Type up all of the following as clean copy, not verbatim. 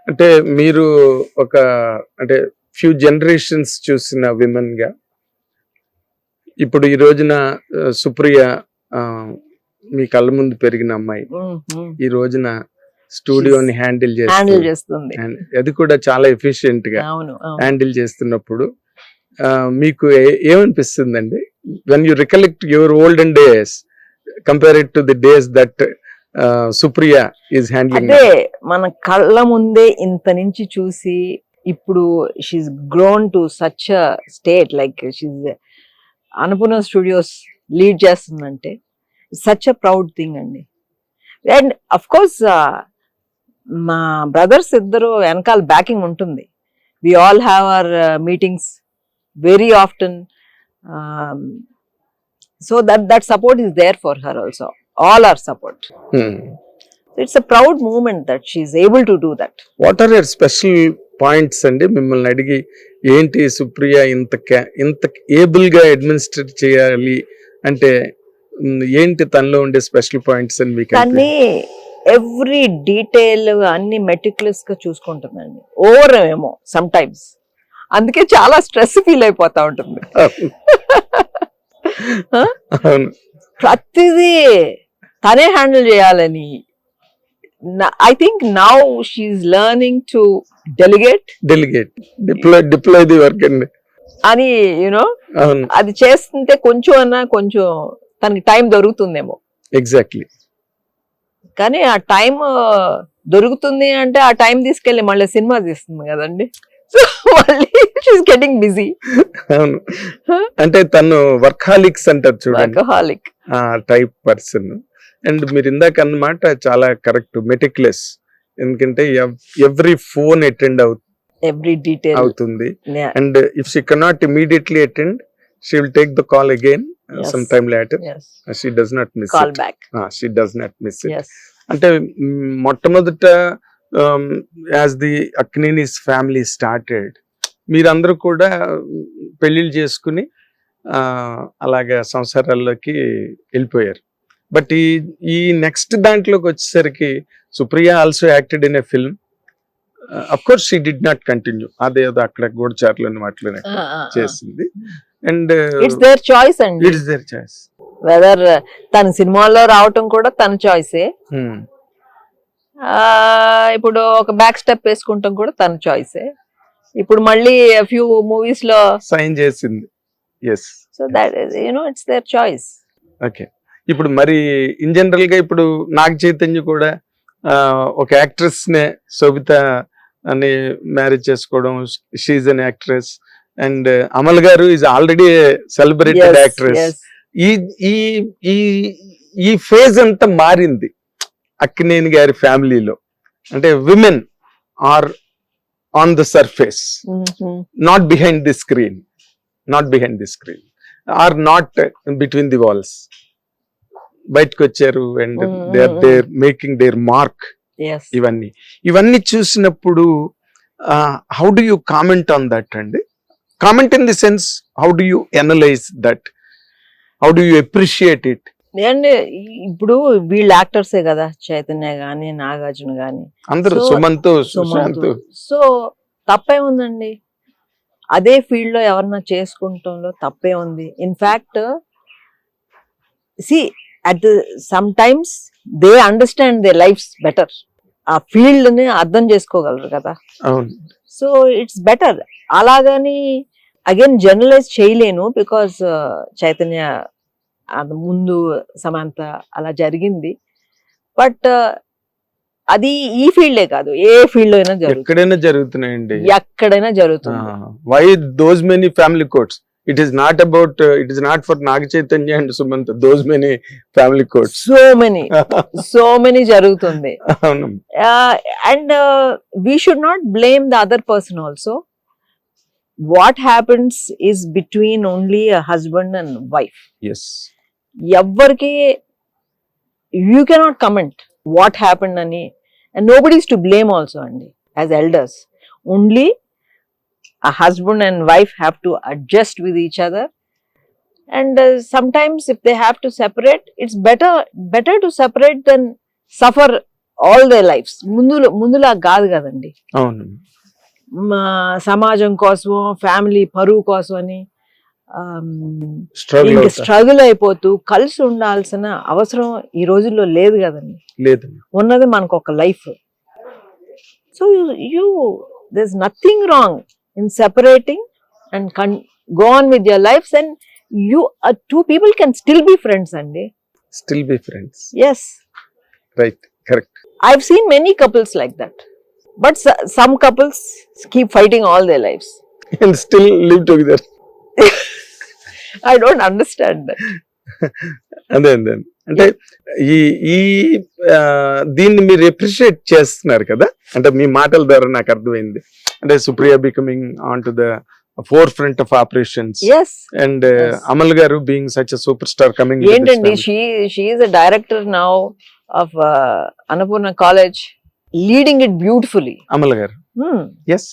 అంటే మీరు ఒక అంటే ఫ్యూ జనరేషన్స్ చూసిన విమెన్ గా ఇప్పుడు ఈ రోజున సుప్రియ మీ కళ్ళ ముందు పెరిగిన అమ్మాయి ఈ రోజున స్టూడియోని హ్యాండిల్ చేస్తుంది. అది కూడా చాలా ఎఫిషియెంట్ గా హ్యాండిల్ చేస్తున్నప్పుడు మీకు ఏమనిపిస్తుందండి when you recollect your olden days compare it to the days that Supriya is handling? అదే మన కళ్ళ ముందే ఇంత నుంచి చూసి ఇప్పుడు she grown to such a state, like she Annapurna studios lead చేస్తుందంటే సచ్ అ ప్రౌడ్ థింగ్ అండి. అండ్ అఫ్ కోర్స్ మా బ్రదర్స్ ఇద్దరు వెనకాల బ్యాకింగ్ ఉంటుంది. We all have our meetings very often, so that support is there for her also, all our support. It's a proud moment that she is able to do that. What are your special points అండి మిమ్మల్ని అడిగి ఏంటి సుప్రియ ఇంత able గా administrate చేయాలి అంటే ఏంటి తనలో ఉండే స్పెషల్ పాయింట్స్ అని మీకు? తన్ని ఎవ్రీ డీటెయిల్ అన్ని మెటిక్యులస్ గా చూసుకుంటుందండి. ఓవర్ ఏమో సమ్ టైమ్స్, అందుకే చాలా స్ట్రెస్ ఫీల్ అయిపోతా ఉంటుంది. ప్రతిదీ తనే హ్యాండిల్ చేయాలని. I think now she's learning to delegate deploy the work అండి అని యూనో అది చేస్తుంటే కొంచెం తనకి టైం దొరుకుతుందేమో. ఎగ్జాక్ట్లీ. కానీ ఆ టైం దొరుకుతుంది అంటే ఆ టైం తీసుకెళ్లి మళ్ళీ సినిమా తీస్తుంది కదండి. సో మళ్ళీ షీఈస్ గెటింగ్ బిజీ. అవును, అంటే తను వర్కాలిక్స్ అంటారు చూడండి, వర్కహాలిక్ టైప్ పర్సన్. అండ్ మీరు ఇందాక అన్నమాట చాలా కరెక్ట్, మెటిక్యులస్. ఎందుకంటే every phone attend every detail అవుతుంది. And if she cannot immediately attend, she will take the call again some time later. She does not miss call back. She does not miss it. అంటే మొట్టమొదట as the Akkinenis family started, మీరందరూ కూడా పెళ్లిళ్ళు చేసుకుని అలాగా సంసారాల్లోకి వెళ్ళిపోయారు. But ఈ next దాంట్లోకి వచ్చేసరికి Supriya also acted in a film. Of course she did not continue, అదేదో అక్కడ గూఢచారులని వాటిలోనే చేసింది. అండ్ ఇట్స్ దేర్ చాయిస్ అండి, ఇట్స్ దేర్ చాయిస్. వెదర్ తన సినిమాల్లో రావటం కూడా తన చాయిసే, ఇప్పుడు ఒక బ్యాక్ స్టెప్ వేసుకుంటాం కూడా తన చాయిసే. ఇప్పుడు మళ్ళీ ఫ్యూ మూవీస్ లో సైన్ చేసింది. Yes, so that is it's their choice. Okay. ఇప్పుడు మరి ఇన్ జనరల్ గా ఇప్పుడు నాగ చైతన్య కూడా ఒక యాక్ట్రెస్ నే శోభిత అని మ్యారేజ్ చేసుకోవడం, she an actress. And Amala గారు ఈజ్ ఆల్రెడీ సెలబ్రేటెడ్ యాక్ట్రెస్. ఈ ఫేజ్ అంతా మారింది అక్కినేని గారి ఫ్యామిలీలో. అంటే women are on the surface, not behind the screen, are not between the walls. బయటకు వచ్చారు and they are there making their mark. ఇవన్నీ చూసినప్పుడు how do you comment on that అండి? Comment in the sense, how do you analyse that, how do you appreciate it? And ఇప్పుడు వీళ్ళు యాక్టర్సే కదా, చైతన్య గాని నాగార్జున గాని అందరూ, సుమంత్, సుశాంత్. సో తప్పే ఉందండి, అదే ఫీల్డ్ లో ఎవరన్నా చేసుకుంటంలో తప్పే ఉంది. In fact see at some times they understand they lives better, ఆ ఫీల్డ్ ని అర్థం చేసుకోగలరు కదా. So it's better. అలాగని అగైన్ జనరలైజ్ చేయలేను, బికాస్ చైతన్య అది ముందు సమంత అలా జరిగింది. బట్ అది ఈ ఫీల్డే కాదు, ఏ ఫీల్డ్ అయినా ఎక్కడైనా జరుగుతున్నాయండి, ఎక్కడైనా జరుగుతుంది. Why those many family courts? It is not about, it is not for Naga Chaitanya and Sumanth, those many family courts, so many జరుగుతుంది. And we should not blame the other person also. What happens is between only a husband and wife. Yes. Everki you cannot comment what happened ani, and nobody is to blame also andi. As elders, only a husband and wife have to adjust with each other. And sometimes if they have to separate, it's better to separate than suffer all they lives. ముందులా కాదు కదండి, అవును. సమాజం కోసం, family పరువు కోసం అని struggle struggle అయిపోతూ కలిసి ఉండాల్సిన అవసరం ఈ రోజుల్లో లేదు కదండి. లేదు. ఉన్నది మనకు ఒక life. So you there's nothing wrong in separating and go on with your lives, and you two people can still be friends andi. Still be friends. Yes. Right. Correct. I've seen many couples like that, but some couples keep fighting all their lives And still live together. I don't understand that. అదే అంటే ఈ దీన్ని మీరు appreciate చేస్తున్నారు కదా, అంటే మీ మాటల ద్వారా నాకు అర్థమైంది. అంటే Supriya becoming on to the forefront of operations, Yes. And Amala గారు being such a superstar coming. ఏంటండి, she is a director now of Annapurna College, leading it beautifully. Amal garu. Yes.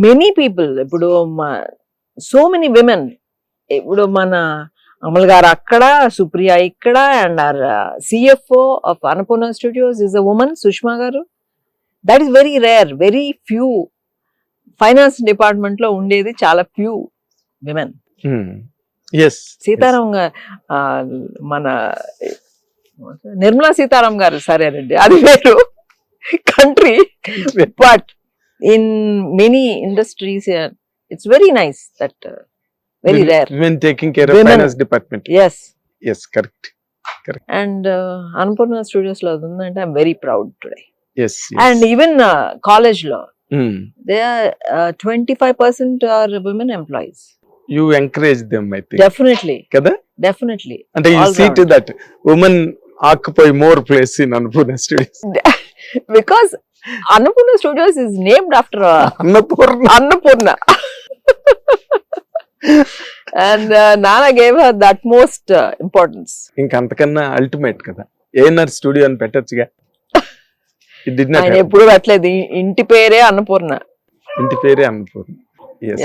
Many people, ఇప్పుడు so many women, ఇప్పుడు మన అమల్ గారు అక్కడ, సుప్రియ ఇక్కడ, and our CFO of Annapurna studios is a woman, Sushma గారు. That is very rare, very few. Finance department లో ఉండేది చాలా ఫ్యూ విమెన్. ఎస్. సీతారాం గారు, మన నిర్మలా సీతారాం గారు సరేనండి, అది వేరు country. But in many industries it's very nice that very rare. Women taking care of finance department. Yes. Yes, correct. And Annapurna Studios lo undante I'm very proud today. Yes. And even college lo they are 25% are women employees. You encourage them, I think. Definitely. Kada? Definitely. And you see to that women occupy more place in Annapurna Studios. Because Annapurna Studios is named after Annapurna. And Nana gave her the utmost importance. ఇంకా అంతకన్నా ultimate కదా, ANR studio అని పెట్టచ్చుగా. ఆయన ఎప్పుడు పెట్టలేదు, ఇంటి పేరే అన్నపూర్ణ. ఇంటి పేరే అన్నపూర్ణ.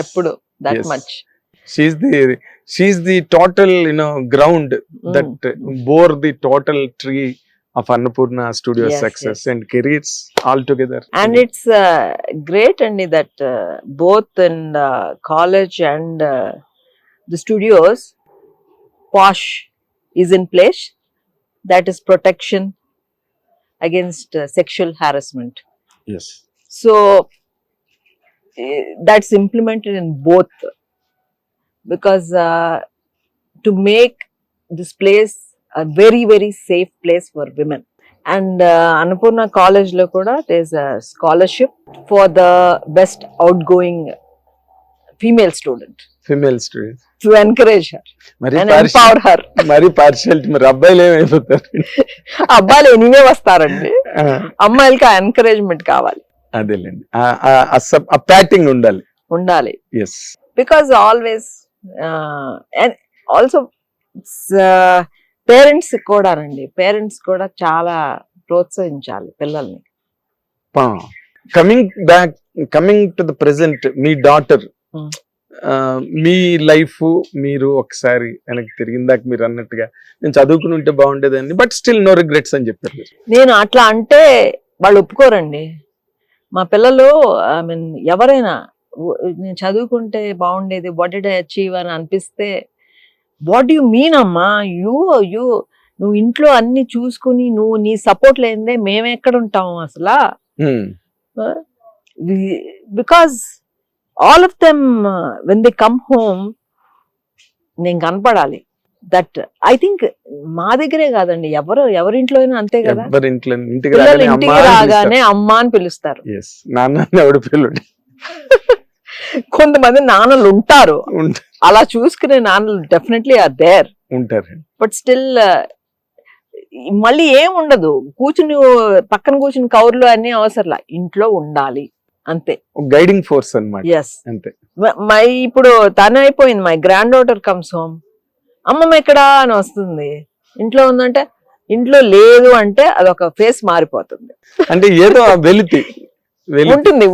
ఎప్పుడు that much. She's the total, ground that bore the total tree of Annapurna Studio success and careers all together. And it's great Andy that both in college and the studios, POSH is in place. That is protection against sexual harassment. Yes. So that's implemented in both, because to make this place a very, very safe place for women. And Annapurna College lo kuda there's a scholarship for the best outgoing female student. To encourage her and empower her. Mari partiality మరి అబ్బాయిలు ఏమైపోతారు? అబ్బాయిలు anyway వస్తారండి, అమ్మాయిలకి ఆ encouragement కావాలి. అదేలేండి, ఆ patting ఉండాలి. Yes. Because always and also parents కూడా చాలా ప్రోత్సహించాలి పిల్లల్ని. కమింగ్ టు ద ప్రెసెంట్, మీ డాటర్, మీ లైఫ్ మీరు ఒకసారి వెనక్కి తిరిగిందాక మీరు అన్నట్టుగా నేను చదువుకుని ఉంటే బాగుండేదండి, బట్ స్టిల్ నో రిగ్రెట్స్ అని చెప్పారు. నేను అట్లా అంటే వాళ్ళు ఒప్పుకోరండి. మా పిల్లలు ఎవరైనా నేను చదువుకుంటే బాగుండేది, వాట్ డిడ్ ఐ అచీవ్ అని అనిపిస్తే, వాట్ యు మీన్ అమ్మా, నువ్వు ఇంట్లో అన్ని చూసుకుని నువ్వు నీ సపోర్ట్ లేనిదే మేము ఎక్కడ ఉంటాము అసలు. Because all of them when they come home నేను కనపడాలి. దట్ ఐ థింక్ మా దగ్గరే కాదండి, ఎవరింట్లో అయినా అంతే కదా, ఇంటికి రాగానే అమ్మ అని పిలుస్తారు. కొంతమంది నాన్నలు ఉంటారు, అలా చూసుకునే నాన్నలు డెఫినెట్లీ ఆర్ దేర్ ఉంటారు. బట్ స్టిల్ మళ్ళీ ఏం ఉండదు, పక్కన కూర్చుని కౌర్లు అన్ని అవసరంలా, ఇంట్లో ఉండాలి అంతే. గైడింగ్ ఫోర్స్ అన్నమాట. ఎస్, అంతే. ఇప్పుడు తను అయిపోయింది, my grand daughter comes home, అమ్మమ్మ ఎక్కడా అని వస్తుంది. ఇంట్లో ఉందంటే, ఇంట్లో లేదు అంటే అదొక ఫేస్ మారిపోతుంది. అంటే ఏదో వెలితి ఉంటుంది,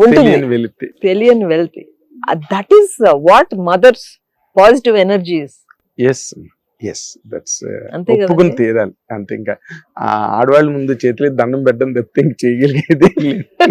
తెలియని వెలితి. That is what mothers positive energies. Yes, yes that's అంతే ఒప్పుకుని కదండి. తీరాలి అంతే. ఇంకా ఆ ఆడవాళ్ళ ముందు చేతులు దండం పెట్టడం తప్పితే ఇంక చేయగలిగేది ఏం లేదు.